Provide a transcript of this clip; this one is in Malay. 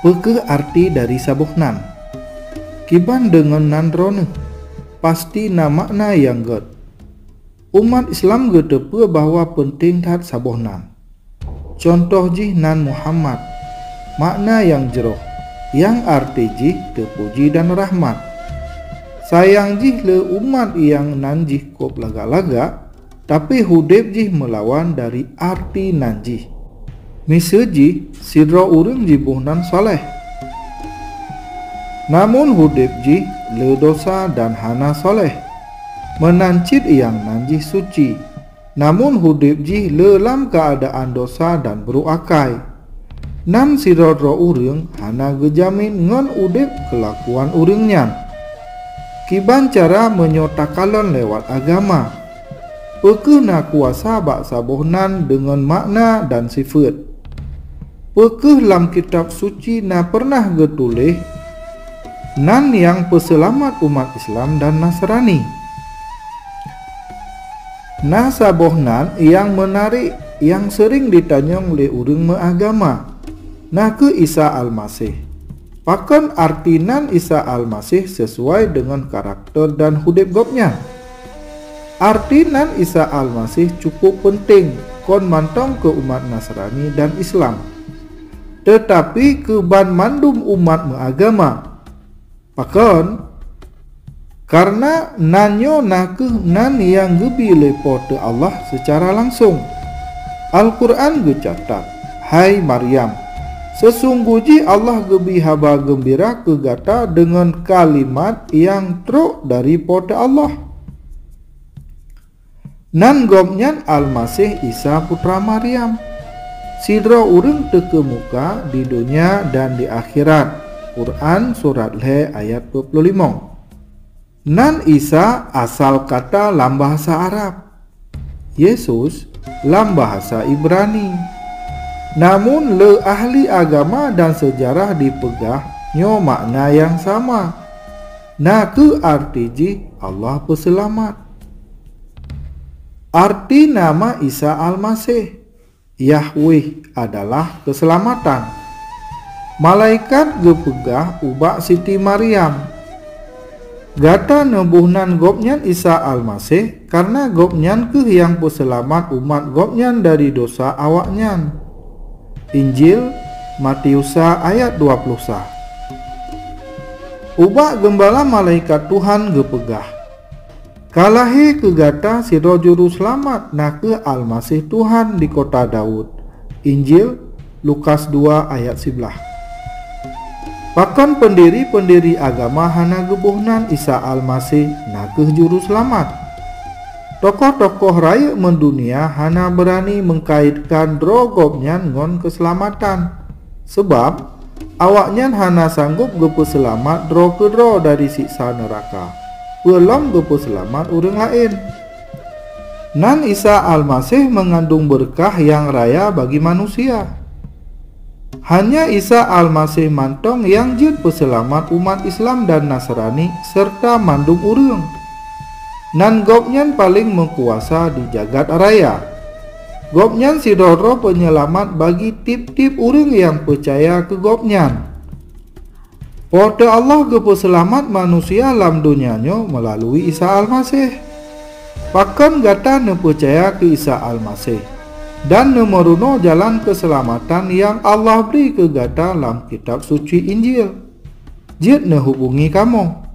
Pekeh arti dari sabohnan? Kiban dengan nandrone, pasti na makna yang get. Umat Islam getepe bahawa penting tat sabohnan. Contoh jih nan Muhammad, makna yang jeroh, yang arti jih terpuji dan rahmat. Sayang jih le umat yang nan jih kop laga-laga, tapi hudib jih melawan dari arti nan jih. Misalji sidra urang jibuhnan soleh. Namun hudib jih le dosa dan hana soleh. Menancit yang nanjih suci. Namun hudib jih le lam keadaan dosa dan beruakai. Nan sidra urang hana gejamin ngon udib kelakuan urangnya. Kiban cara menyotakalon lewat agama. Pekeh na kuasa bak sabohnan dengan makna dan sifat. Pekeh lam kitab suci na pernah getulih nan yang peselamat umat Islam dan Nasrani. Na sabohnan yang menarik yang sering ditanyong oleh urang meagama. Na ke Isa Al-Masih. Pakan artinan Isa Al-Masih sesuai dengan karakter dan hudib gopnya. Artinan Isa Al-Masih cukup penting kon mantong ke umat Nasrani dan Islam. Tetapi keban mandum umat meagama. Pakan karena nanyo nakeh nan yang gebi lepote Allah secara langsung. Al-Quran gecatat, hai Maryam, sesungguhnya Allah gebi haba gembira kegata dengan kalimat yang truk dari pote Allah. Nan gomnyan Al-Masih Isa putra Maryam. Sidra urang tekemuka di dunia dan di akhirat. Quran surat Le ayat 25. Nan Isa asal kata lam bahasa Arab. Yesus lam bahasa Ibrani. Namun le ahli agama dan sejarah dipegah nyo makna yang sama. Na ke arti ji Allah peselamat. Arti nama Isa Al-Masih, Yahweh adalah keselamatan. Malaikat gepegah ubak Siti Maryam. Gata nebuhnan gopnyan Isa Al-Masih karena gopnyan ke yang peselamat umat gopnyan dari dosa awaknyan. Injil Matiusa ayat 20. Ubak gembala malaikat Tuhan gepegah. Kalahe kegata sidro juru selamat nake Al-Masih Tuhan di kota Daud. Injil Lukas 2 ayat 11. Pakan pendiri-pendiri agama hana gebuhnan Isa Al-Masih nake juru selamat. Tokoh-tokoh raya mendunia hana berani mengkaitkan drogopnya ngon keselamatan. Sebab awaknya hana sanggup gepe selamat dro ke dro dari siksa neraka. Belum gepe selamat urang lain. Nan Isa Al-Masih mengandung berkah yang raya bagi manusia. Hanya Isa Al-Masih mantong yang jin peselamat umat Islam dan Nasrani serta mandum urang. Nan gopnyan paling mengkuasa di jagat raya. Gopnyan sidoro penyelamat bagi tip-tip urang yang percaya ke gopnyan. Pada Allah gepe selamat manusia lam dunianyo melalui Isa Al-Masih. Pakan gata ne percaya ke Isa Al-Masih dan ne meruno jalan keselamatan yang Allah beri ke gata lam kitab suci Injil. Jid ne hubungi kamu.